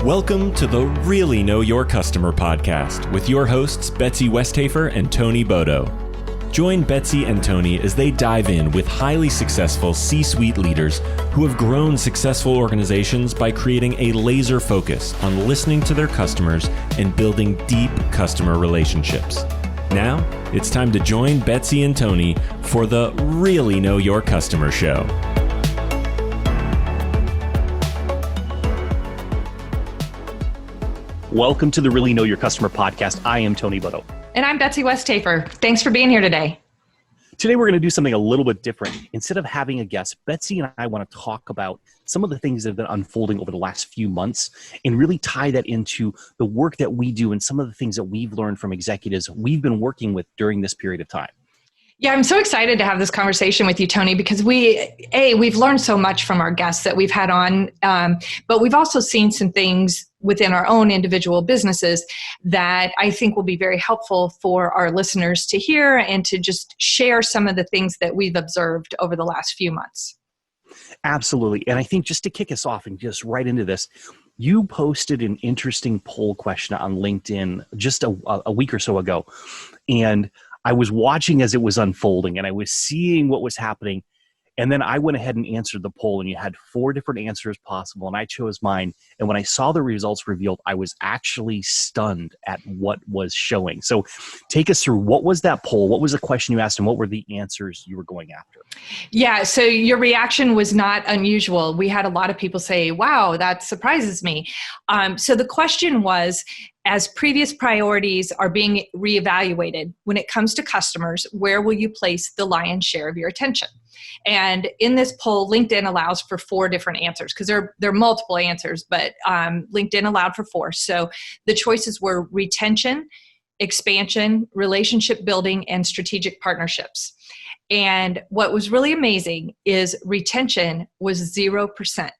Welcome to the Really Know Your Customer podcast with your hosts, Betsy Westhafer and Tony Bodoh. Join Betsy and Tony as they dive in with highly successful C-suite leaders who have grown successful organizations by creating a laser focus on listening to their customers and building deep customer relationships. Now, it's time to join Betsy and Tony for the Really Know Your Customer show. Welcome to the Really Know Your Customer podcast. I am Tony Bodoh. And I'm Betsy Westhafer. Thanks for being here today. Today, we're going to do something a little bit different. Instead of having a guest, Betsy and I want to talk about some of the things that have been unfolding over the last few months and really tie that into the work that we do and some of the things that we've learned from executives we've been working with during this period of time. Yeah, I'm so excited to have this conversation with you, Tony, because we've learned so much from our guests that we've had on, but we've also seen some things within our own individual businesses that I think will be very helpful for our listeners to hear and to just share some of the things that we've observed over the last few months. Absolutely. And I think just to kick us off and just right into this, you posted an interesting poll question on LinkedIn just a week or so ago. And I was watching as it was unfolding and I was seeing what was happening. And then I went ahead and answered the poll and you had 4 different answers possible and I chose mine. And when I saw the results revealed, I was actually stunned at what was showing. So take us through, what was that poll? What was the question you asked and what were the answers you were going after? Yeah, so your reaction was not unusual. We had a lot of people say, wow, that surprises me. So the question was, as previous priorities are being reevaluated, when it comes to customers, where will you place the lion's share of your attention? And in this poll, LinkedIn allows for 4 different answers because there are multiple answers, but LinkedIn allowed for 4. So the choices were retention, expansion, relationship building, and strategic partnerships. And what was really amazing is retention was 0%,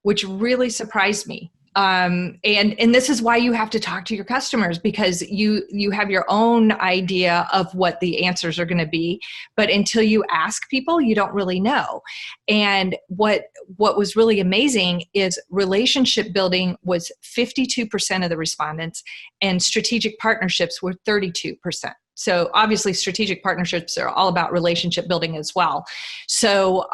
which really surprised me. And this is why you have to talk to your customers, because you have your own idea of what the answers are going to be, but until you ask people, you don't really know. And what was really amazing is relationship building was 52% of the respondents and strategic partnerships were 32%. So obviously strategic partnerships are all about relationship building as well. So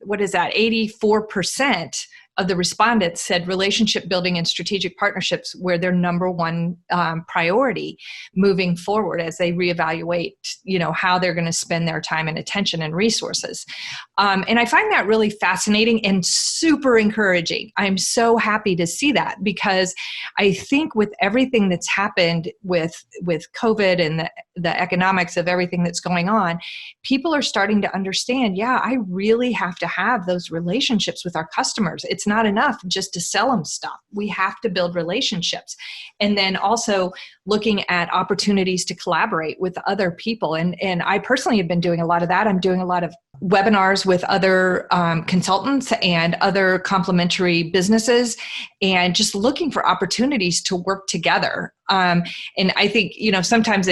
what is that? 84% of the respondents said relationship building and strategic partnerships were their number one priority moving forward as they reevaluate, how they're going to spend their time and attention and resources. And I find that really fascinating and super encouraging. I'm so happy to see that because I think with everything that's happened with COVID and the economics of everything that's going on, people are starting to understand, I really have to have those relationships with our customers. It's not enough just to sell them stuff. We have to build relationships. And then also looking at opportunities to collaborate with other people. And I personally have been doing a lot of that. I'm doing a lot of webinars with other consultants and other complementary businesses and just looking for opportunities to work together. And I think, sometimes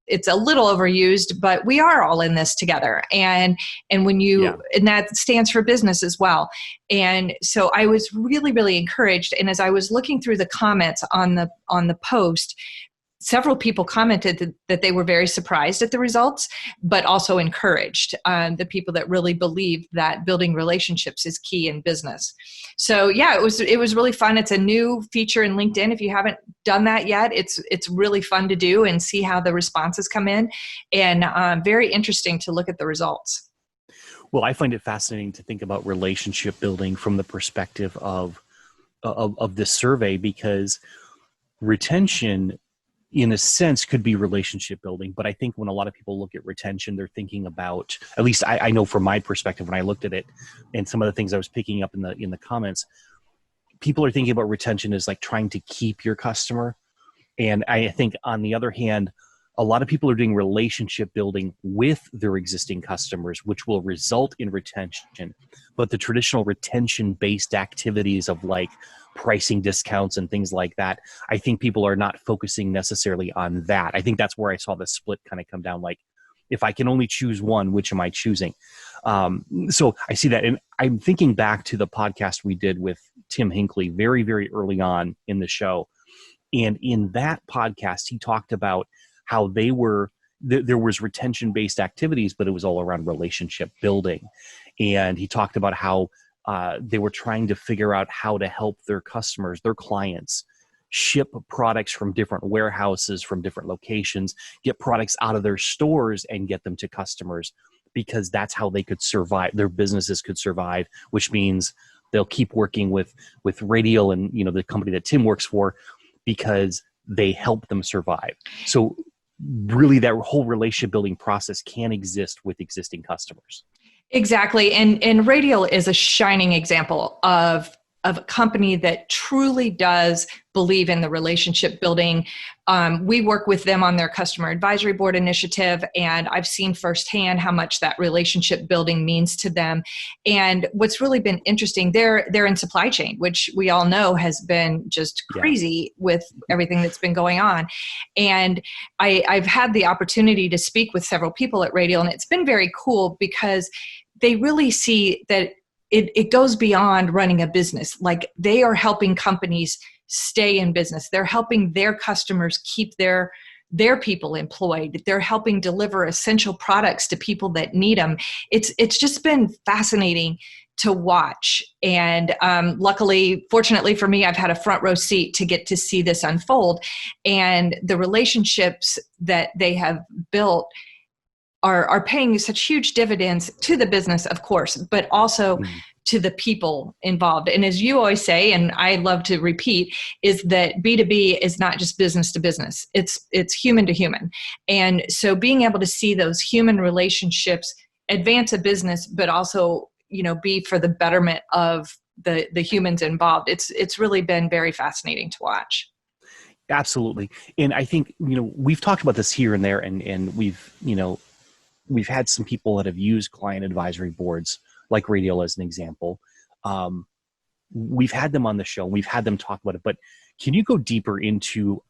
it's a little overused, but we are all in this together. And when and that stands for business as well. And so I was really, really encouraged. And as I was looking through the comments on the post, several people commented that they were very surprised at the results, but also encouraged the people that really believe that building relationships is key in business. So it was really fun. It's a new feature in LinkedIn. If you haven't done that yet, it's really fun to do and see how the responses come in, and very interesting to look at the results. Well, I find it fascinating to think about relationship building from the perspective of this survey, because retention, in a sense, could be relationship building. But I think when a lot of people look at retention, they're thinking about, at least I know from my perspective when I looked at it and some of the things I was picking up in the comments, people are thinking about retention as like trying to keep your customer. And I think on the other hand, a lot of people are doing relationship building with their existing customers, which will result in retention. But the traditional retention-based activities of like pricing discounts and things like that, I think people are not focusing necessarily on that. I think that's where I saw the split kind of come down. Like, if I can only choose one, which am I choosing? So I see that. And I'm thinking back to the podcast we did with Tim Hinckley very, very early on in the show. And in that podcast, he talked about how they were, there was retention-based activities, but it was all around relationship building. And he talked about how they were trying to figure out how to help their customers, their clients, ship products from different warehouses, from different locations, get products out of their stores and get them to customers, because that's how they could survive. Their businesses could survive, which means they'll keep working with Radial and, you know, the company that Tim works for, because they help them survive. So really that whole relationship building process can exist with existing customers. Exactly. And Radial is a shining example of a company that truly does believe in the relationship building. We work with them on their customer advisory board initiative, and I've seen firsthand how much that relationship building means to them. And what's really been interesting, they're in supply chain, which we all know has been just crazy with everything that's been going on. And I've had the opportunity to speak with several people at Radial, and it's been very cool because they really see that it goes beyond running a business. Like, they are helping companies stay in business. They're helping their customers keep their people employed. They're helping deliver essential products to people that need them. It's just been fascinating to watch. And fortunately for me, I've had a front row seat to get to see this unfold. And the relationships that they have built are paying such huge dividends to the business, of course, but also to the people involved. And as you always say, and I love to repeat, is that B2B is not just business to business. It's human to human. And so being able to see those human relationships advance a business, but also, you know, be for the betterment of the humans involved, it's really been very fascinating to watch. Absolutely. And I think, you know, we've talked about this here and there, and we've had some people that have used client advisory boards, like Radial as an example. We've had them on the show. We've had them talk about it. But can you go deeper into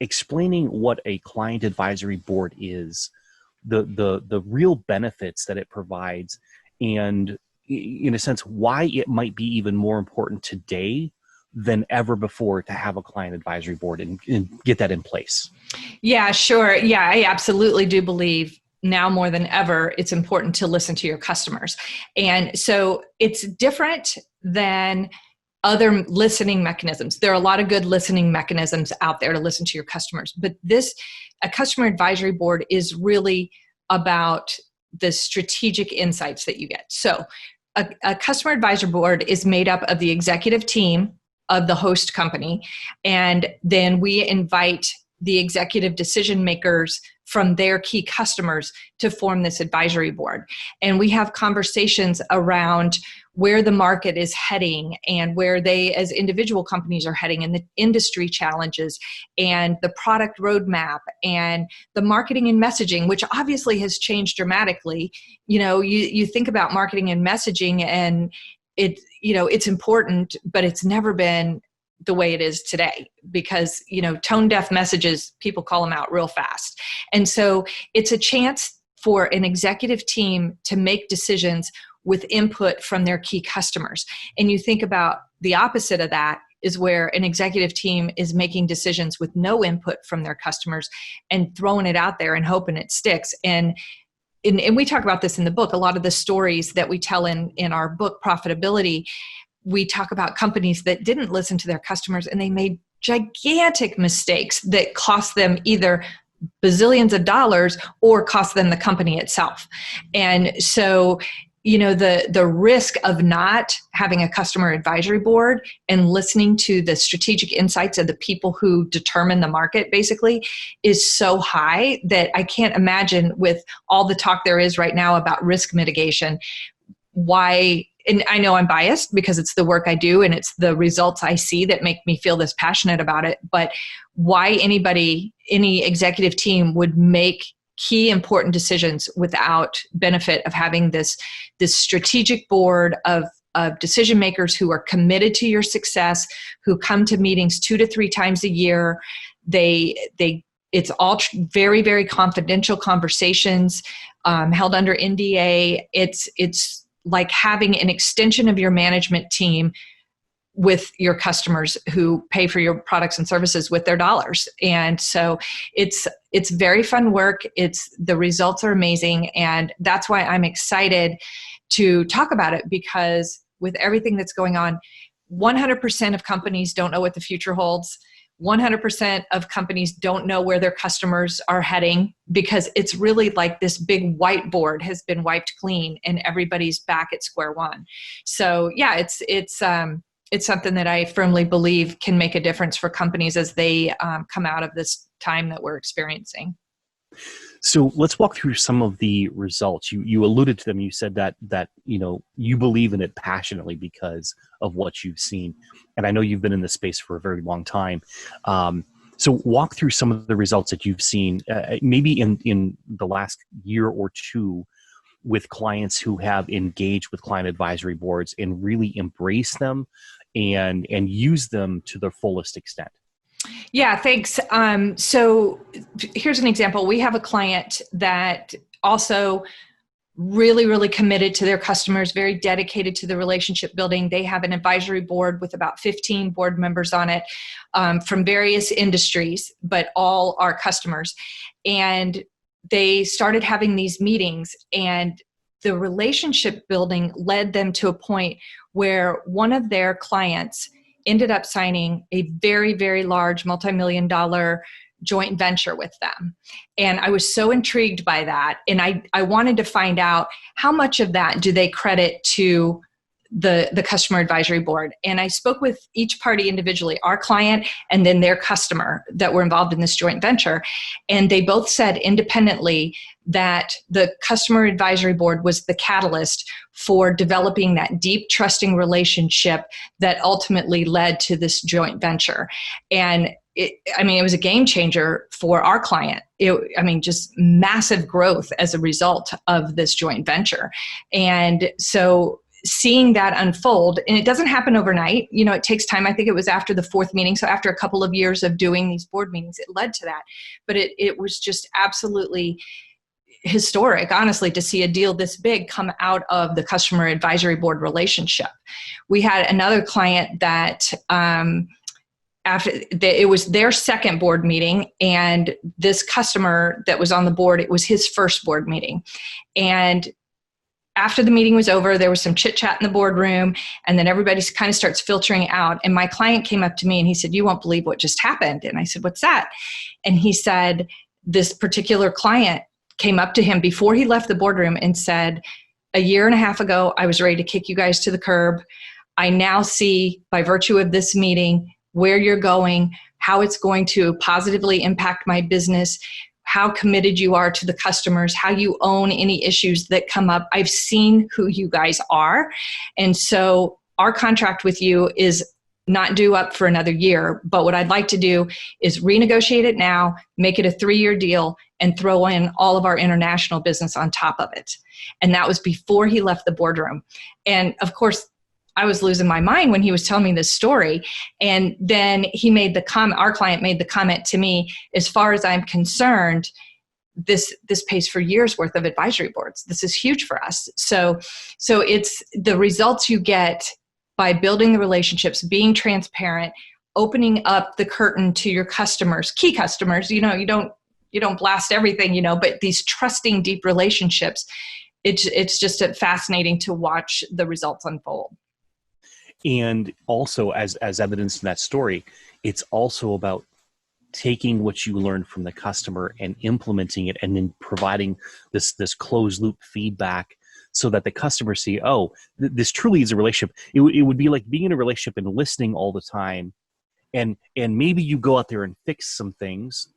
explaining what a client advisory board is, the real benefits that it provides, and in a sense, why it might be even more important today than ever before to have a client advisory board and get that in place? Yeah, sure. Yeah, I absolutely do believe now more than ever, it's important to listen to your customers. And so it's different than other listening mechanisms. There are a lot of good listening mechanisms out there to listen to your customers, but a customer advisory board is really about the strategic insights that you get. So a customer advisory board is made up of the executive team of the host company, and then we invite the executive decision makers from their key customers to form this advisory board. And we have conversations around where the market is heading and where they as individual companies are heading, and the industry challenges and the product roadmap and the marketing and messaging, which obviously has changed dramatically. You know, you think about marketing and messaging, and it's important, but it's never been the way it is today, because, you know, tone deaf messages, people call them out real fast. And so it's a chance for an executive team to make decisions with input from their key customers. And you think about the opposite of that is where an executive team is making decisions with no input from their customers and throwing it out there and hoping it sticks. And we talk about this in the book. A lot of the stories that we tell in our book, ProphetAbility, we talk about companies that didn't listen to their customers, and they made gigantic mistakes that cost them either bazillions of dollars or cost them the company itself. And so, you know, the risk of not having a customer advisory board and listening to the strategic insights of the people who determine the market basically is so high that I can't imagine, with all the talk there is right now about risk mitigation, why. And I know I'm biased because it's the work I do and it's the results I see that make me feel this passionate about it. But why any executive team would make key important decisions without benefit of having this strategic board of decision makers who are committed to your success, who come to meetings 2 to 3 times a year. It's all very, very confidential conversations held under NDA. It's like having an extension of your management team with your customers who pay for your products and services with their dollars. And so it's very fun work. The results are amazing. And that's why I'm excited to talk about it, because with everything that's going on, 100% of companies don't know what the future holds. 100% of companies don't know where their customers are heading, because it's really like this big whiteboard has been wiped clean and everybody's back at square one. So yeah, it's something that I firmly believe can make a difference for companies as they come out of this time that we're experiencing. So let's walk through some of the results. You alluded to them. You said that you believe in it passionately because of what you've seen, and I know you've been in this space for a very long time. So walk through some of the results that you've seen, maybe in the last year or two, with clients who have engaged with client advisory boards and really embrace them and use them to their fullest extent. Yeah, thanks. So here's an example. We have a client that also really, really committed to their customers, very dedicated to the relationship building. They have an advisory board with about 15 board members on it, from various industries, but all are customers. And they started having these meetings, and the relationship building led them to a point where one of their clients ended up signing a very, very large multi-million-dollar joint venture with them. And I was so intrigued by that. And I wanted to find out how much of that do they credit to the customer advisory board. And I spoke with each party individually, our client and then their customer that were involved in this joint venture. And they both said independently that the customer advisory board was the catalyst for developing that deep, trusting relationship that ultimately led to this joint venture. And it was a game changer for our client. Just massive growth as a result of this joint venture. And so seeing that unfold, and it doesn't happen overnight, it takes time. I think it was after the fourth meeting. So after a couple of years of doing these board meetings, it led to that. But it was just absolutely historic, honestly, to see a deal this big come out of the customer advisory board relationship. We had another client that it was their second board meeting, and this customer that was on the board, it was his first board meeting. And after the meeting was over, there was some chit chat in the boardroom, and then everybody kind of starts filtering out. And my client came up to me and he said, "You won't believe what just happened." And I said, "What's that?" And he said, this particular client came up to him before he left the boardroom and said, "A year and a half ago, I was ready to kick you guys to the curb. I now see, by virtue of this meeting, where you're going, how it's going to positively impact my business, how committed you are to the customers, how you own any issues that come up. I've seen who you guys are. And so our contract with you is not due up for another year. But what I'd like to do is renegotiate it now, make it a 3-year deal, and throw in all of our international business on top of it." And that was before he left the boardroom. And of course, I was losing my mind when he was telling me this story. And then he made the comment, our client made the comment to me, "As far as I'm concerned, this pays for years worth of advisory boards. This is huge for us." So it's the results you get by building the relationships, being transparent, opening up the curtain to your customers, key customers. You don't blast everything, but these trusting, deep relationships, it's just fascinating to watch the results unfold. And also, as evidence in that story, it's also about taking what you learned from the customer and implementing it, and then providing this closed loop feedback so that the customers see, oh, this truly is a relationship. It would be like being in a relationship and listening all the time. And maybe you go out there and fix some things,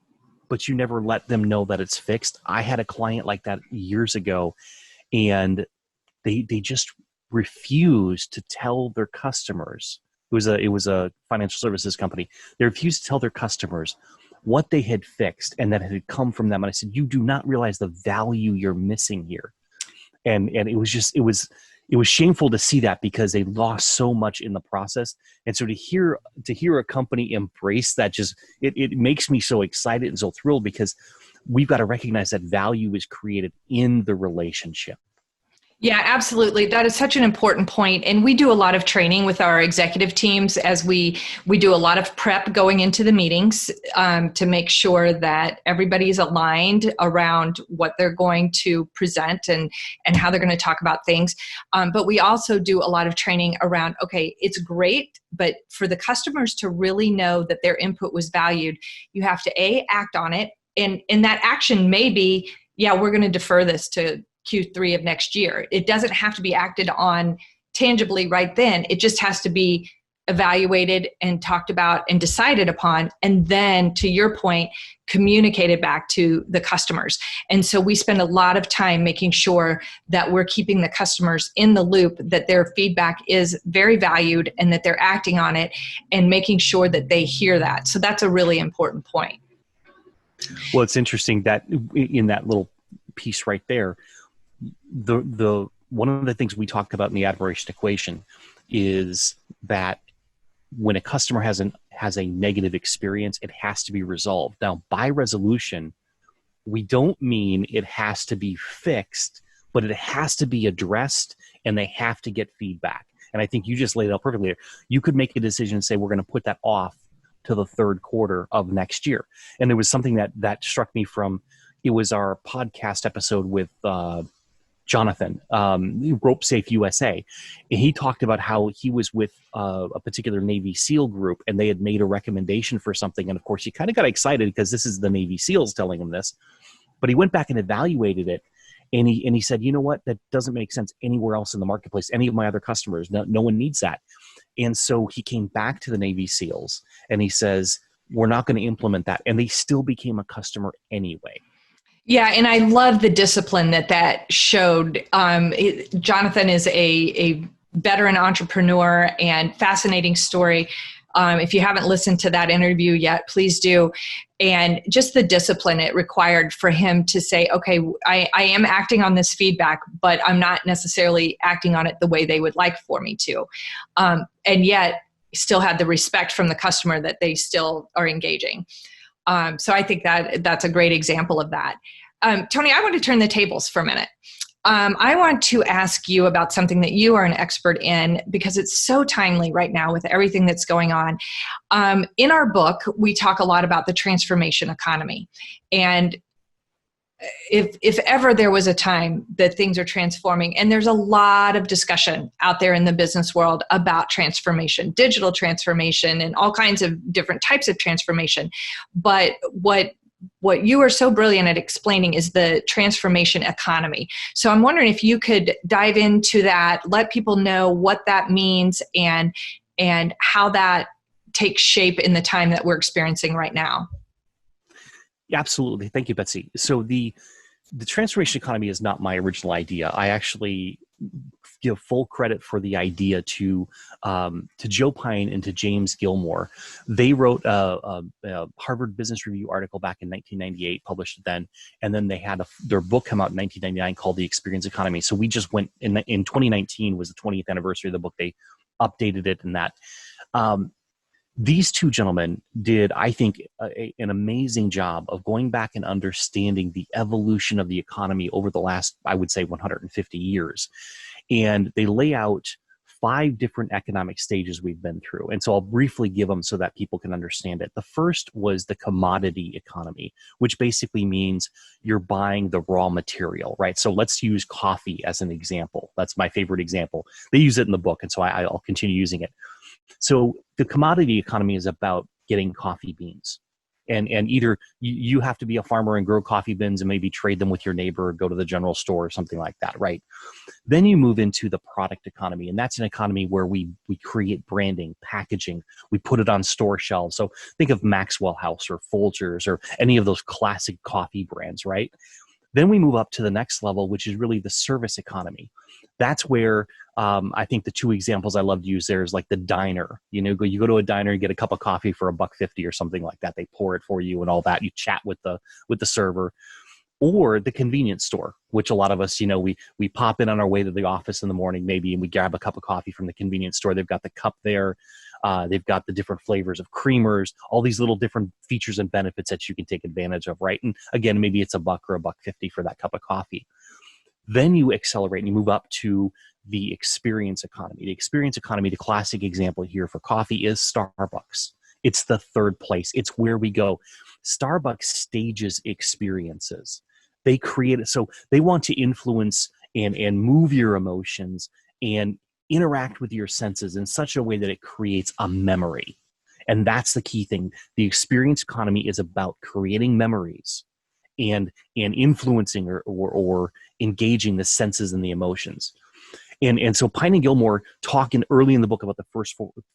but you never let them know that it's fixed. I had a client like that years ago, and they just refused to tell their customers. It was a financial services company. They refused to tell their customers what they had fixed and that it had come from them. And I said, "You do not realize the value you're missing here." And it was shameful to see that, because they lost so much in the process. And so to hear a company embrace that, it makes me so excited and so thrilled, because we've got to recognize that value is created in the relationship. Yeah, absolutely. That is such an important point. And we do a lot of training with our executive teams as we do a lot of prep going into the meetings to make sure that everybody's aligned around what they're going to present and how they're going to talk about things. But we also do a lot of training around, okay, it's great, but for the customers to really know that their input was valued, you have to act on it. And that action may be, yeah, we're going to defer this to Q3 of next year. It doesn't have to be acted on tangibly right then. It just has to be evaluated and talked about and decided upon. And then, to your point, communicated back to the customers. And so we spend a lot of time making sure that we're keeping the customers in the loop, that their feedback is very valued and that they're acting on it and making sure that they hear that. So that's a really important point. Well, it's interesting that in that little piece right there, the one of the things we talked about in the admiration equation is that when a customer has a negative experience, it has to be resolved. Now, by resolution, we don't mean it has to be fixed, but it has to be addressed and they have to get feedback. And I think you just laid it out perfectly. You could make a decision and say, we're going to put that off to the third quarter of next year. And there was something that struck me from, it was our podcast episode with Jonathan, Rope Safe USA. And he talked about how he was with a particular Navy SEAL group and they had made a recommendation for something. And of course, he kind of got excited because this is the Navy SEALs telling him this. But he went back and evaluated it. And he said, you know what? That doesn't make sense anywhere else in the marketplace. Any of my other customers, no one needs that. And so he came back to the Navy SEALs and he says, we're not going to implement that. And they still became a customer anyway. Yeah, and I love the discipline that showed. Jonathan is a veteran entrepreneur and fascinating story. If you haven't listened to that interview yet, please do. And just the discipline it required for him to say, okay, I am acting on this feedback, but I'm not necessarily acting on it the way they would like for me to. And yet still had the respect from the customer that they still are engaging. So I think that's a great example of that. Tony, I want to turn the tables for a minute. I want to ask you about something that you are an expert in because it's so timely right now with everything that's going on. In our book, we talk a lot about the transformation economy. And if ever there was a time that things are transforming, and there's a lot of discussion out there in the business world about transformation, digital transformation, and all kinds of different types of transformation. But what you are so brilliant at explaining is the transformation economy. So I'm wondering if you could dive into that, let people know what that means and how that takes shape in the time that we're experiencing right now. Yeah, absolutely. Thank you, Betsy. So the transformation economy is not my original idea. I actually give full credit for the idea to Joe Pine and to James Gilmore. They wrote a Harvard Business Review article back in 1998, published then, and then they had their book come out in 1999 called The Experience Economy. So we just went in 2019 was the 20th anniversary of the book. They updated it and that. These two gentlemen did, I think, an amazing job of going back and understanding the evolution of the economy over the last, I would say, 150 years. And they lay out 5 different economic stages we've been through. And so I'll briefly give them so that people can understand it. The first was the commodity economy, which basically means you're buying the raw material, right? So let's use coffee as an example. That's my favorite example. They use it in the book, and so I'll continue using it. So the commodity economy is about getting coffee beans. And either you have to be a farmer and grow coffee beans and maybe trade them with your neighbor or go to the general store or something like that, right? Then you move into the product economy, and that's an economy where we create branding, packaging, we put it on store shelves. So think of Maxwell House or Folgers or any of those classic coffee brands, right? Then we move up to the next level, which is really the service economy. That's where I think the 2 examples I love to use there is like the diner. You go to a diner, you get a cup of coffee for $1.50 or something like that. They pour it for you and all that. You chat with the server. Or the convenience store, which a lot of us, we pop in on our way to the office in the morning maybe, and we grab a cup of coffee from the convenience store. They've got the cup there. They've got the different flavors of creamers, all these little different features and benefits that you can take advantage of, right? And again, maybe it's $1 or $1.50 for that cup of coffee. Then you accelerate and you move up to the experience economy. The experience economy, the classic example here for coffee is Starbucks. It's the third place. It's where we go. Starbucks stages experiences. They create it. So they want to influence and move your emotions and interact with your senses in such a way that it creates a memory. And that's the key thing. The experience economy is about creating memories and influencing or engaging the senses and the emotions. And so Pine and Gilmore talk early in the book about the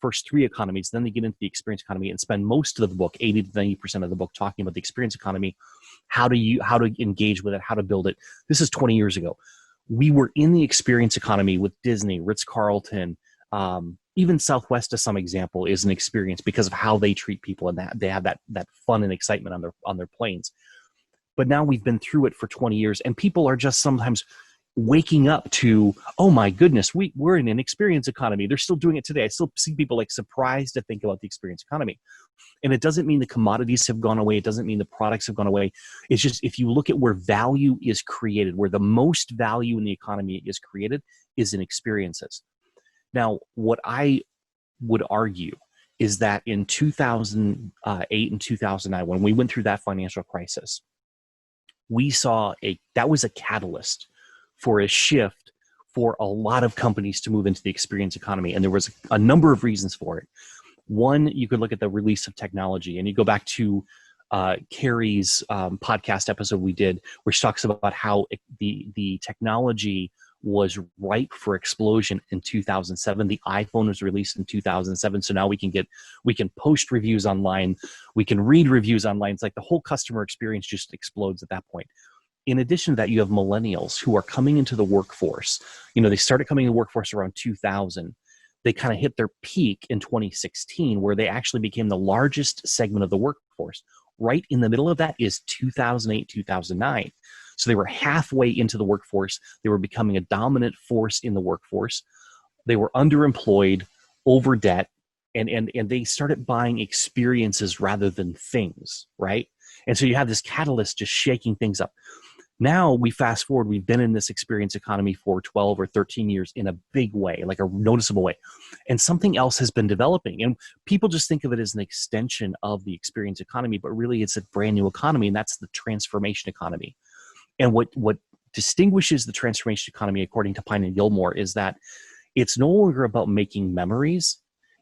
first three economies. Then they get into the experience economy and spend most of the book, 80 to 90% of the book, talking about the experience economy, how to engage with it, how to build it. This is 20 years ago. We were in the experience economy with Disney, Ritz-Carlton, even Southwest, to some example, is an experience because of how they treat people, and that they have that fun and excitement on their planes. But now we've been through it for 20 years, and people are just sometimes waking up to, oh my goodness, we're in an experience economy. They're still doing it today. I still see people like surprised to think about the experience economy. And it doesn't mean the commodities have gone away. It doesn't mean the products have gone away. It's just, if you look at where value is created, where the most value in the economy is created is in experiences. Now, what I would argue is that in 2008 and 2009, when we went through that financial crisis, we saw that was a catalyst for a shift for a lot of companies to move into the experience economy. And there was a number of reasons for it. One, you could look at the release of technology, and you go back to Carrie's podcast episode we did, where she talks about how the technology was ripe for explosion in 2007. The iPhone was released in 2007. So now we can post reviews online. We can read reviews online. It's like the whole customer experience just explodes at that point. In addition to that, you have millennials who are coming into the workforce. They started coming into the workforce around 2000. They kind of hit their peak in 2016, where they actually became the largest segment of the workforce. Right in the middle of that is 2008, 2009. So they were halfway into the workforce. They were becoming a dominant force in the workforce. They were underemployed, over debt, and they started buying experiences rather than things, right? And so you have this catalyst just shaking things up. Now we fast forward, we've been in this experience economy for 12 or 13 years in a big way, like a noticeable way. And something else has been developing. And people just think of it as an extension of the experience economy, but really it's a brand new economy, and that's the transformation economy. And what distinguishes the transformation economy, according to Pine and Gilmore, is that it's no longer about making memories.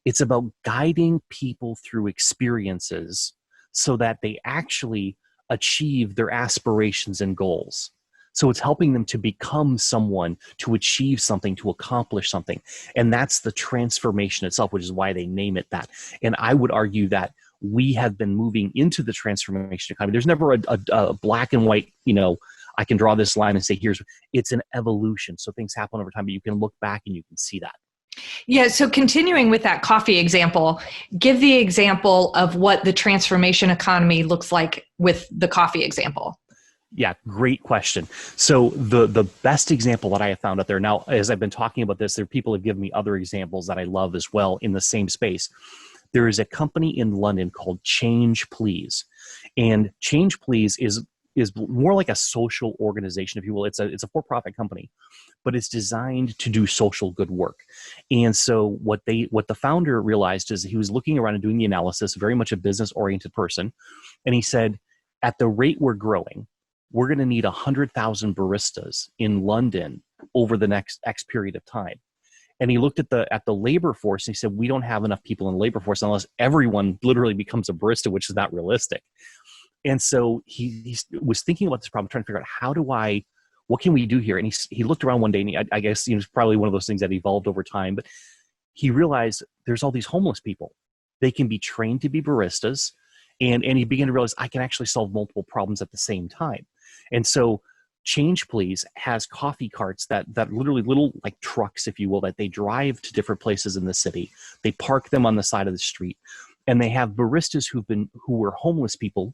It's about guiding people through experiences so that they actually achieve their aspirations and goals. So it's helping them to become someone, to achieve something, to accomplish something. And that's the transformation itself, which is why they name it that. And I would argue that we have been moving into the transformation economy. There's never a black and white, I can draw this line and say, it's an evolution. So things happen over time, but you can look back and you can see that. Yeah. So continuing with that coffee example, give the example of what the transformation economy looks like with the coffee example. Yeah, great question. So the best example that I have found out there now, as I've been talking about this, people have given me other examples that I love as well in the same space. There is a company in London called Change Please. And Change Please is more like a social organization, if you will. It's a for-profit company, but it's designed to do social good work. And so what the founder realized is he was looking around and doing the analysis, very much a business-oriented person, and he said, at the rate we're growing, we're going to need 100,000 baristas in London over the next X period of time. And he looked at the labor force and he said, we don't have enough people in the labor force unless everyone literally becomes a barista, which is not realistic. And so he was thinking about this problem, trying to figure out what can we do here? And he looked around one day, and I guess it's probably one of those things that evolved over time, but he realized there's all these homeless people. They can be trained to be baristas. And he began to realize I can actually solve multiple problems at the same time. And so Change Please has coffee carts that literally little like trucks, if you will, that they drive to different places in the city. They park them on the side of the street, and they have baristas who were homeless people,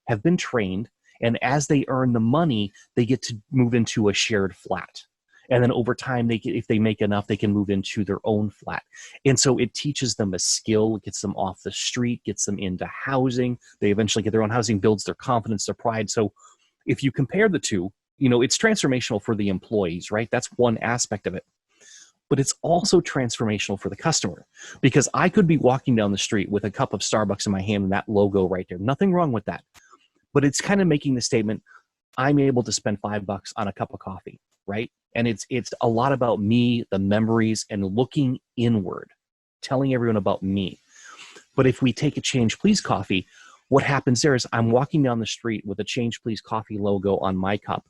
have been trained, and as they earn the money, they get to move into a shared flat. And then over time, if they make enough, they can move into their own flat. And so it teaches them a skill, gets them off the street, gets them into housing. They eventually get their own housing, builds their confidence, their pride. So if you compare the two, it's transformational for the employees, right? That's one aspect of it. But it's also transformational for the customer, because I could be walking down the street with a cup of Starbucks in my hand and that logo right there. Nothing wrong with that. But it's kind of making the statement, I'm able to spend $5 on a cup of coffee, right? And it's a lot about me, the memories, and looking inward, telling everyone about me. But if we take a Change Please coffee, what happens there is I'm walking down the street with a Change Please coffee logo on my cup.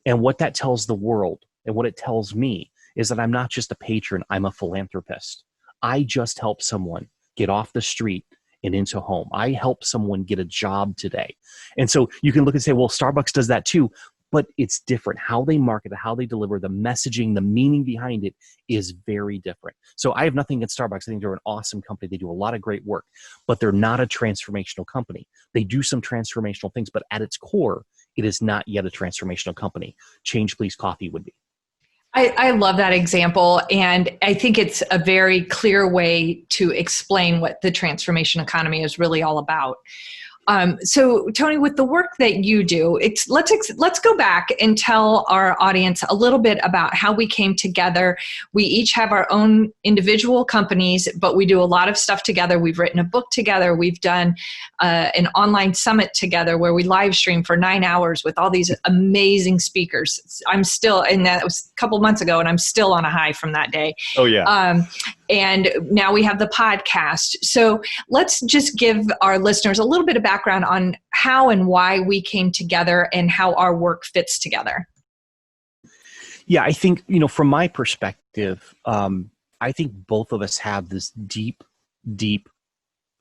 And what that tells the world and what it tells me is that I'm not just a patron, I'm a philanthropist. I just help someone get off the street and into home. I help someone get a job today. And so you can look and say, well, Starbucks does that too, but it's different. How they market it, how they deliver, the messaging, the meaning behind it is very different. So I have nothing against Starbucks. I think they're an awesome company. They do a lot of great work, but they're not a transformational company. They do some transformational things, but at its core, it is not yet a transformational company. Change Please Coffee would be. I love that example. And I think it's a very clear way to explain what the transformation economy is really all about. So Tony, with the work that you do, let's go back and tell our audience a little bit about how we came together. We each have our own individual companies, but we do a lot of stuff together. We've written a book together. We've done an online summit together where we live stream for 9 hours with all these amazing speakers. I'm still, and that was a couple months ago, and I'm still on a high from that day. Oh yeah. And now we have the podcast. So let's just give our listeners a little bit of background on how and why we came together and how our work fits together. Yeah, I think, from my perspective, I think both of us have this deep, deep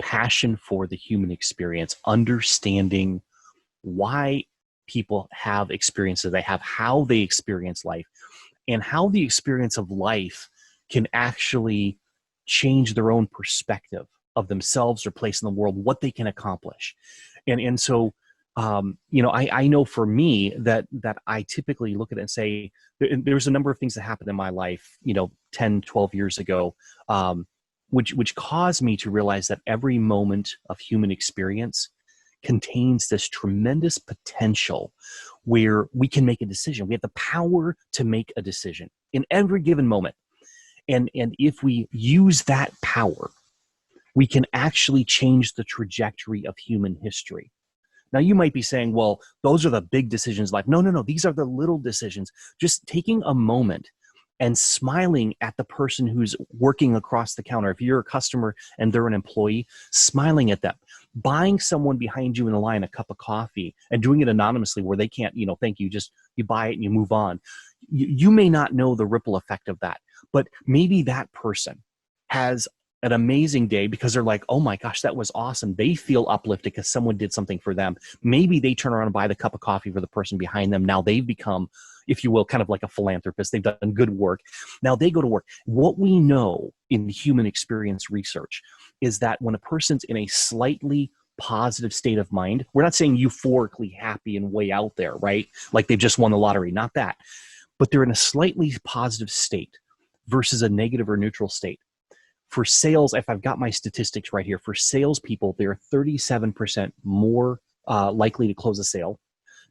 passion for the human experience, understanding why people have experiences they have, how they experience life, and how the experience of life can actually change their own perspective of themselves or place in the world, what they can accomplish. And so, I know for me that I typically look at it and say, there's a number of things that happened in my life, 10, 12 years ago, which caused me to realize that every moment of human experience contains this tremendous potential where we can make a decision. We have the power to make a decision in every given moment. And if we use that power, we can actually change the trajectory of human history. Now, you might be saying, well, those are the big decisions in life. No. These are the little decisions. Just taking a moment and smiling at the person who's working across the counter. If you're a customer and they're an employee, smiling at them. Buying someone behind you in the line a cup of coffee and doing it anonymously where they can't, thank you, just you buy it and you move on. You may not know the ripple effect of that, but maybe that person has an amazing day because they're like, oh my gosh, that was awesome. They feel uplifted because someone did something for them. Maybe they turn around and buy the cup of coffee for the person behind them. Now they've become, if you will, kind of like a philanthropist. They've done good work. Now they go to work. What we know in human experience research is that when a person's in a slightly positive state of mind, we're not saying euphorically happy and way out there, right? Like they've just won the lottery, not that. But they're in a slightly positive state versus a negative or neutral state. For sales, if I've got my statistics right here, for salespeople, they're 37% more likely to close a sale.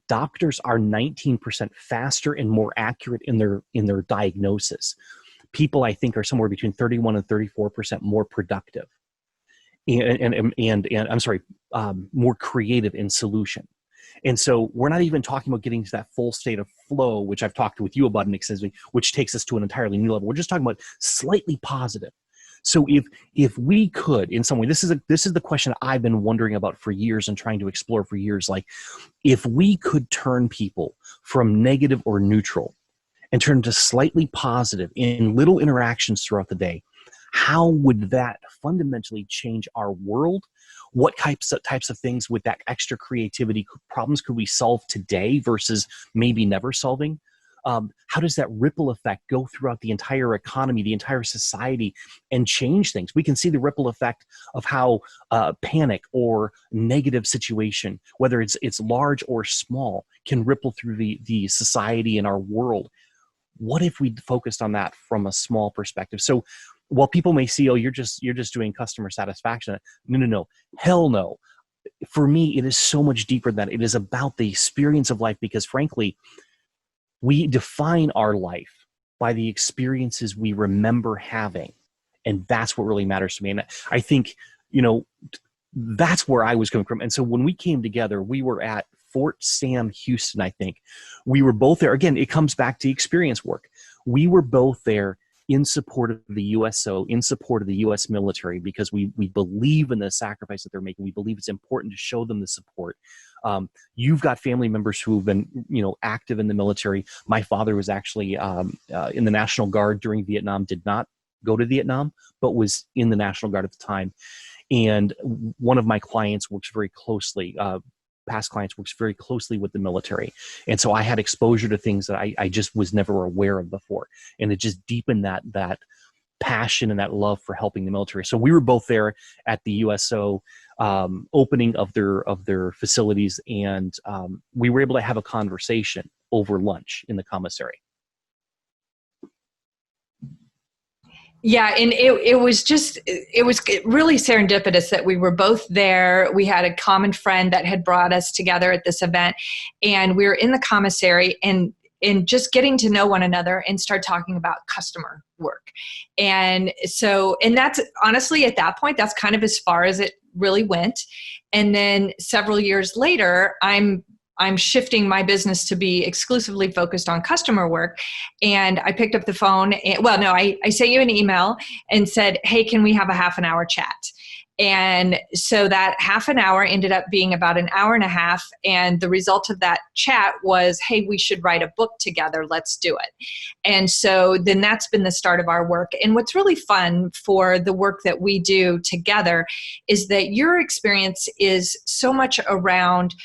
Doctors are 19% faster and more accurate in their diagnosis. People, I think, are somewhere between 31 and 34% more productive, and I'm sorry, more creative in solution. And so we're not even talking about getting to that full state of flow, which I've talked with you about extensively, which takes us to an entirely new level. We're just talking about slightly positive. So if we could, in some way, this is the question I've been wondering about for years and trying to explore for years. Like, if we could turn people from negative or neutral and turn to slightly positive in little interactions throughout the day, how would that fundamentally change our world? What types of things with that extra creativity, problems could we solve today versus maybe never solving? How does that ripple effect go throughout the entire economy, the entire society, and change things? We can see the ripple effect of how panic or negative situation, whether it's large or small, can ripple through the society and our world. What if we focused on that from a small perspective? So while people may see, oh, you're just doing customer satisfaction. No. Hell no. For me, it is so much deeper than that. It is about the experience of life because, frankly, We define our life by the experiences we remember having. And that's what really matters to me. And I think, that's where I was coming from. And so when we came together, we were at Fort Sam Houston, I think. We were both there. Again, it comes back to experience work. We were both there in support of the USO, in support of the U.S. military, because we believe in the sacrifice that they're making. We believe it's important to show them the support. You've got family members who have been, active in the military. My father was actually in the National Guard during Vietnam, did not go to Vietnam, but was in the National Guard at the time. And one of my clients works very closely, past clients works very closely with the military. And so I had exposure to things that I just was never aware of before. And it just deepened that passion and that love for helping the military. So we were both there at the USO opening of their facilities, and we were able to have a conversation over lunch in the commissary. Yeah, and it was really serendipitous that we were both there. We had a common friend that had brought us together at this event, and we were in the commissary and just getting to know one another and start talking about customer work. And that's honestly, at that point, that's kind of as far as it really went. And then several years later, I'm shifting my business to be exclusively focused on customer work. And I picked up the phone. I sent you an email and said, hey, can we have a half an hour chat? And so that half an hour ended up being about an hour and a half. And the result of that chat was, hey, we should write a book together. Let's do it. And so then that's been the start of our work. And what's really fun for the work that we do together is that your experience is so much around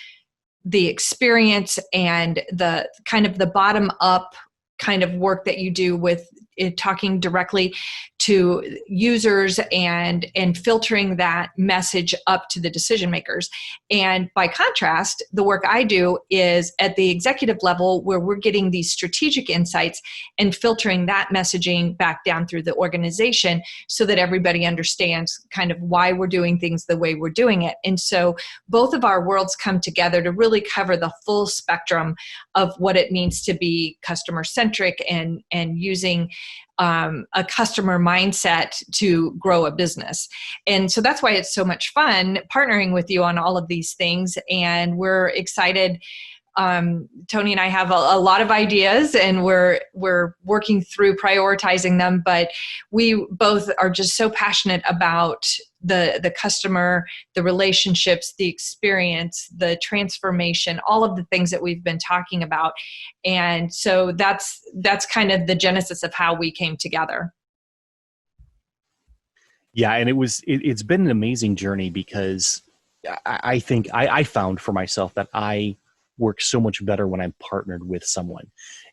the experience and the kind of the bottom up kind of work that you do with it, talking directly to users and filtering that message up to the decision makers. And by contrast, the work I do is at the executive level, where we're getting these strategic insights and filtering that messaging back down through the organization so that everybody understands kind of why we're doing things the way we're doing it. And so both of our worlds come together to really cover the full spectrum of what it means to be customer centric and using a customer mindset to grow a business. And so that's why it's so much fun partnering with you on all of these things. And we're excited. Tony and I have a lot of ideas, and we're working through prioritizing them, but we both are just so passionate about the customer, the relationships, the experience, the transformation, all of the things that we've been talking about. And so that's kind of the genesis of how we came together. Yeah, and it's been an amazing journey, because I think I found for myself that I work so much better when I'm partnered with someone.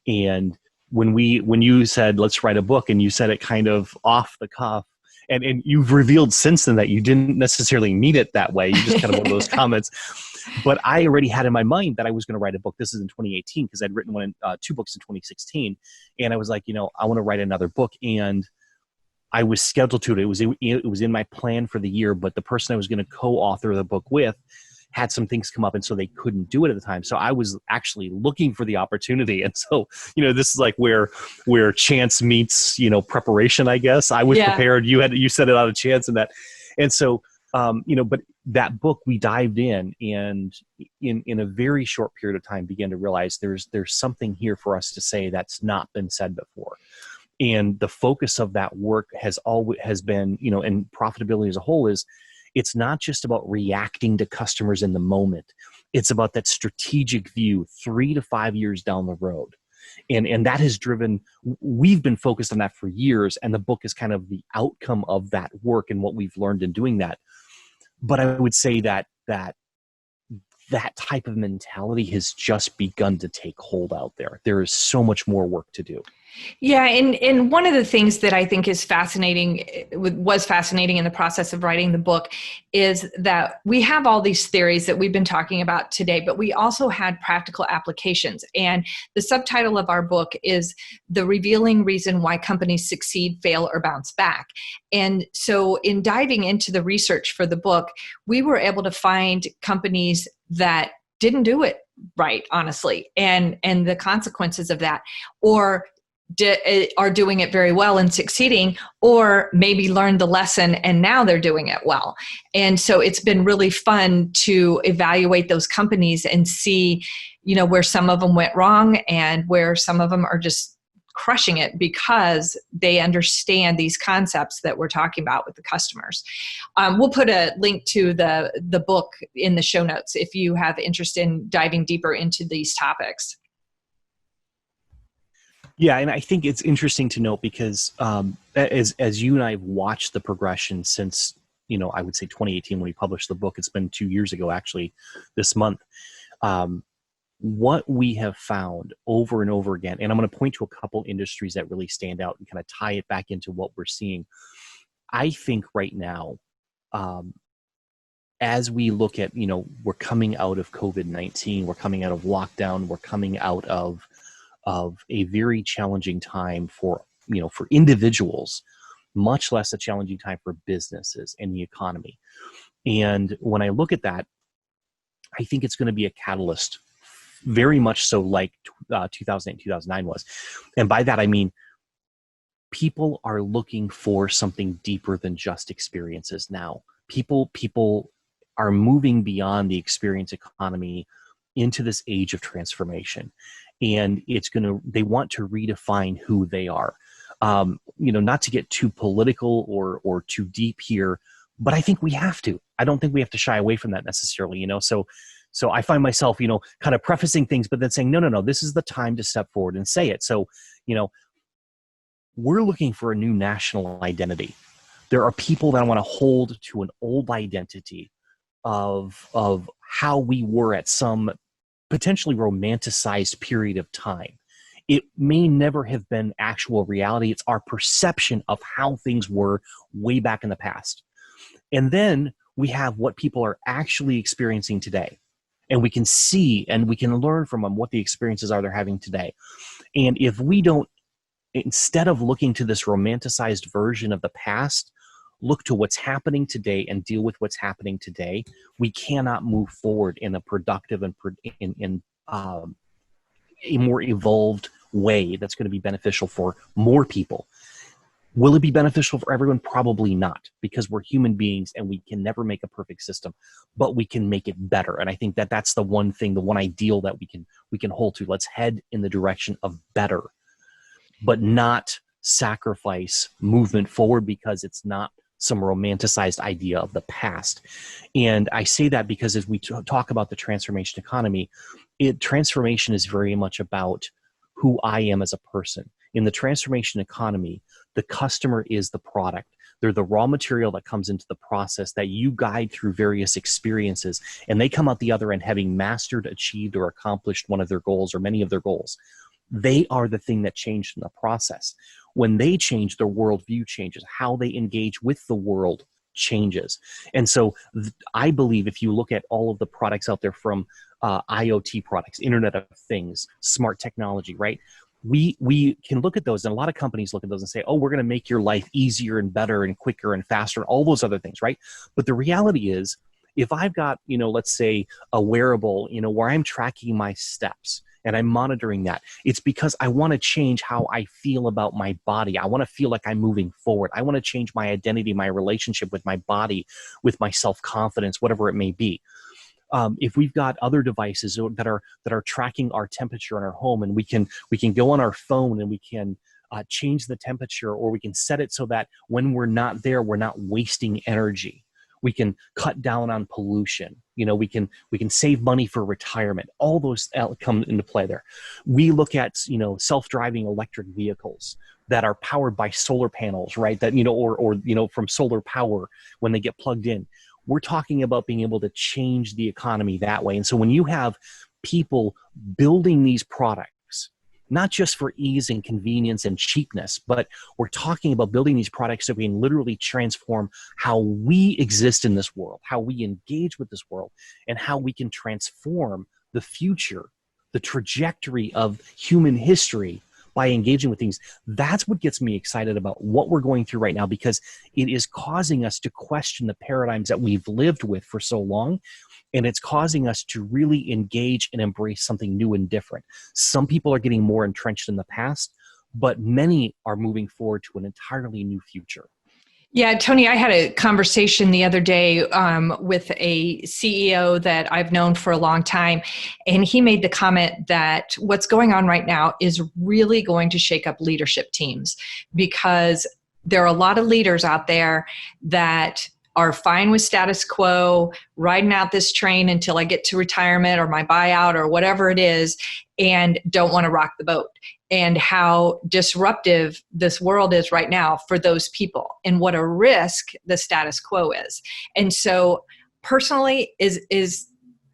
And when you said, let's write a book, and you said it kind of off the cuff, and you've revealed since then that you didn't necessarily mean it that way. You just kind of one of those comments. But I already had in my mind that I was going to write a book. This is in 2018, because I'd written two books in 2016. And I was like, I want to write another book. And I was scheduled to it. It was in my plan for the year, but the person I was going to co-author the book with had some things come up, and so they couldn't do it at the time. So I was actually looking for the opportunity. And so, this is like where chance meets, preparation, I guess. I was prepared. You set it out of chance and that. And so, but that book, we dived in, and in a very short period of time began to realize there's something here for us to say that's not been said before. And the focus of that work has been, and ProphetAbility as a whole is, it's not just about reacting to customers in the moment. It's about that strategic view 3 to 5 years down the road. And that has driven, we've been focused on that for years, and the book is kind of the outcome of that work and what we've learned in doing that. But I would say that type of mentality has just begun to take hold out there. There is so much more work to do. Yeah, and one of the things that I think was fascinating in the process of writing the book is that we have all these theories that we've been talking about today, but we also had practical applications. And the subtitle of our book is The Revealing Reason Why Companies Succeed, Fail, or Bounce Back. And so in diving into the research for the book, we were able to find companies that didn't do it right, honestly, and the consequences of that, or are doing it very well and succeeding, or maybe learned the lesson and now they're doing it well. And so it's been really fun to evaluate those companies and see, where some of them went wrong and where some of them are just crushing it because they understand these concepts that we're talking about with the customers. We'll put a link to the book in the show notes if you have interest in diving deeper into these topics. Yeah, and I think it's interesting to note because as you and I have watched the progression since, I would say 2018 when we published the book, it's been 2 years ago actually this month. What we have found over and over again, and I'm going to point to a couple industries that really stand out and kind of tie it back into what we're seeing. I think right now, as we look at, we're coming out of COVID-19, we're coming out of lockdown, we're coming out of a very challenging time for individuals, much less a challenging time for businesses and the economy. And when I look at that, I think it's going to be a catalyst, very much so like 2008, 2009 was. And by that, I mean, people are looking for something deeper than just experiences now. People are moving beyond the experience economy into this age of transformation. And they want to redefine who they are. Not to get too political or too deep here, but I think we have to. I don't think we have to shy away from that necessarily, So I find myself, kind of prefacing things, but then saying, no, this is the time to step forward and say it. So, we're looking for a new national identity. There are people that want to hold to an old identity of how we were at some potentially romanticized period of time. It may never have been actual reality. It's our perception of how things were way back in the past. And then we have what people are actually experiencing today. And we can see and we can learn from them what the experiences are they're having today. And if we don't, instead of looking to this romanticized version of the past, look to what's happening today and deal with what's happening today, we cannot move forward in a productive and in a more evolved way that's going to be beneficial for more people. Will it be beneficial for everyone? Probably not, because we're human beings and we can never make a perfect system, but we can make it better. And I think that that's the one thing, the one ideal that we can hold to. Let's head in the direction of better, but not sacrifice movement forward because it's not some romanticized idea of the past. And I say that because as we talk about the transformation economy, transformation is very much about who I am as a person. In the transformation economy, the customer is the product. They're the raw material that comes into the process that you guide through various experiences, and they come out the other end having mastered, achieved, or accomplished one of their goals or many of their goals. They are the thing that changed in the process. When they change, their worldview changes. How they engage with the world changes. And so I believe if you look at all of the products out there, from IoT products, Internet of Things, smart technology, right? We can look at those, and a lot of companies look at those and say, oh, we're going to make your life easier and better and quicker and faster, and all those other things, right? But the reality is, if I've got, let's say a wearable, where I'm tracking my steps and I'm monitoring that, it's because I want to change how I feel about my body. I want to feel like I'm moving forward. I want to change my identity, my relationship with my body, with my self-confidence, whatever it may be. If we've got other devices that are tracking our temperature in our home, and we can go on our phone and we can change the temperature, or we can set it so that when we're not there, we're not wasting energy. We can cut down on pollution. We can save money for retirement. All those come into play there. We look at self-driving electric vehicles that are powered by solar panels, right? That or from solar power when they get plugged in. We're talking about being able to change the economy that way. And so when you have people building these products, not just for ease and convenience and cheapness, but we're talking about building these products that we can literally transform how we exist in this world, how we engage with this world, and how we can transform the future, the trajectory of human history by engaging with things. That's what gets me excited about what we're going through right now, because it is causing us to question the paradigms that we've lived with for so long. And it's causing us to really engage and embrace something new and different. Some people are getting more entrenched in the past, but many are moving forward to an entirely new future. Yeah, Tony, I had a conversation the other day with a CEO that I've known for a long time, and he made the comment that what's going on right now is really going to shake up leadership teams, because there are a lot of leaders out there that are fine with status quo, riding out this train until I get to retirement or my buyout or whatever it is, and don't want to rock the boat. And how disruptive this world is right now for those people, and what a risk the status quo is. And so personally, is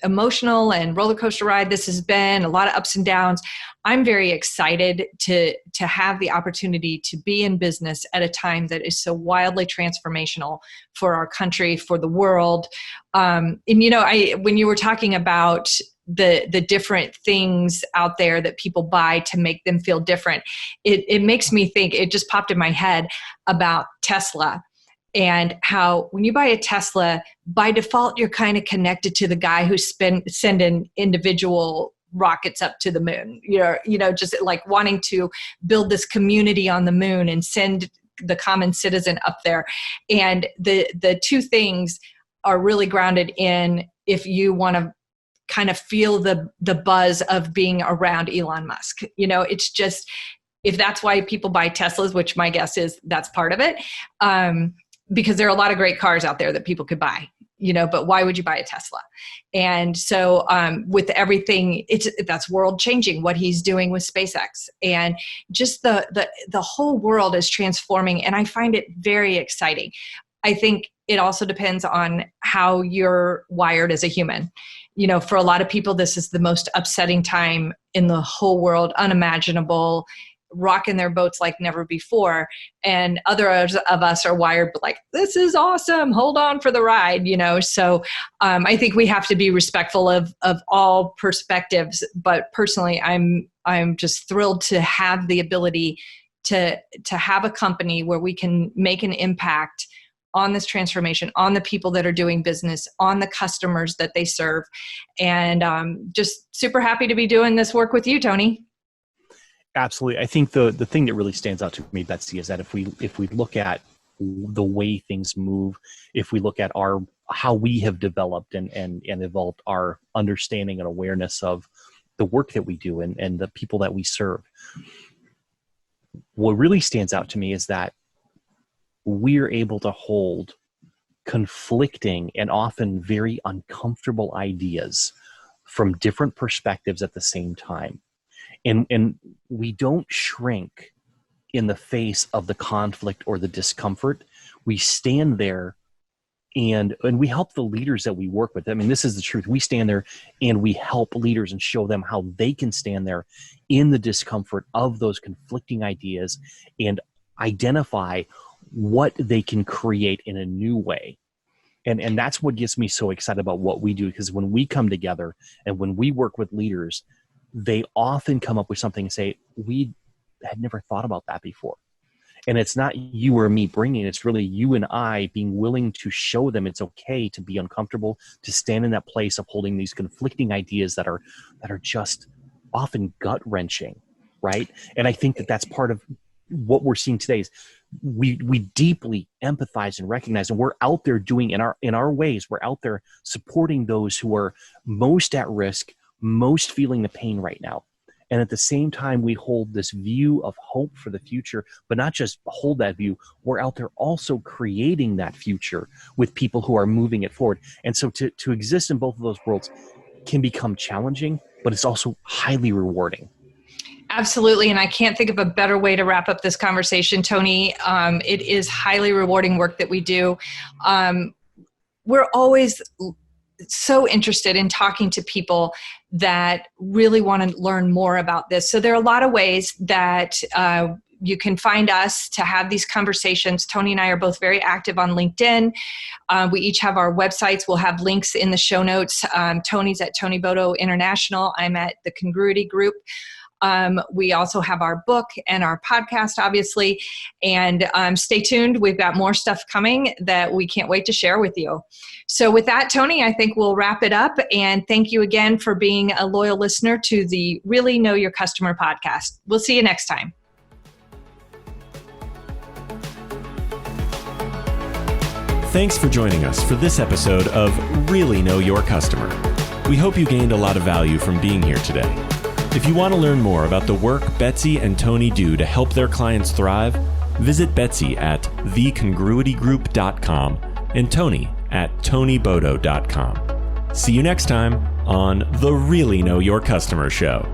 emotional and roller coaster ride this has been, a lot of ups and downs. I'm very excited to have the opportunity to be in business at a time that is so wildly transformational for our country, for the world. And when you were talking about the different things out there that people buy to make them feel different, it makes me think, it just popped in my head about Tesla, and how when you buy a Tesla, by default, you're kind of connected to the guy who's sending individual rockets up to the moon. Just like wanting to build this community on the moon and send the common citizen up there. And the two things are really grounded in, if you want to kind of feel the buzz of being around Elon Musk. It's just, if that's why people buy Teslas, which my guess is that's part of it, because there are a lot of great cars out there that people could buy, but why would you buy a Tesla? And so with everything, that's world changing, what he's doing with SpaceX, and just the whole world is transforming. And I find it very exciting. I think it also depends on how you're wired as a human. For a lot of people, this is the most upsetting time in the whole world, unimaginable, rocking their boats like never before. And others of us are wired like, this is awesome, hold on for the ride, So I think we have to be respectful of all perspectives. But personally, I'm just thrilled to have the ability to have a company where we can make an impact on this transformation, on the people that are doing business, on the customers that they serve. And just super happy to be doing this work with you, Tony. Absolutely. I think the thing that really stands out to me, Betsy, is that if we look at the way things move, if we look at how we have developed and evolved our understanding and awareness of the work that we do and the people that we serve, what really stands out to me is that we're able to hold conflicting and often very uncomfortable ideas from different perspectives at the same time. And we don't shrink in the face of the conflict or the discomfort. We stand there and we help the leaders that we work with. I mean, this is the truth. We stand there and we help leaders and show them how they can stand there in the discomfort of those conflicting ideas and identify what they can create in a new way. And that's what gets me so excited about what we do, because when we come together and when we work with leaders, they often come up with something and say, we had never thought about that before. And it's not you or me bringing it. It's really you and I being willing to show them it's okay to be uncomfortable, to stand in that place of holding these conflicting ideas that are just often gut-wrenching, right? And I think that that's part of what we're seeing today is we deeply empathize and recognize, and we're out there doing in our ways, we're out there supporting those who are most at risk, most feeling the pain right now. And at the same time, we hold this view of hope for the future, but not just hold that view. We're out there also creating that future with people who are moving it forward. And so to exist in both of those worlds can become challenging, but it's also highly rewarding. Absolutely. And I can't think of a better way to wrap up this conversation, Tony. It is highly rewarding work that we do. We're always so interested in talking to people that really want to learn more about this. So there are a lot of ways that you can find us to have these conversations. Tony and I are both very active on LinkedIn. We each have our websites. We'll have links in the show notes. Tony's at Tony Bodoh International. I'm at the Congruity Group. We also have our book and our podcast, obviously. And stay tuned. We've got more stuff coming that we can't wait to share with you. So with that, Tony, I think we'll wrap it up. And thank you again for being a loyal listener to the Really Know Your Customer podcast. We'll see you next time. Thanks for joining us for this episode of Really Know Your Customer. We hope you gained a lot of value from being here today. If you want to learn more about the work Betsy and Tony do to help their clients thrive, visit Betsy at thecongruitygroup.com and Tony at tonybodoh.com. See you next time on the Really Know Your Customer show.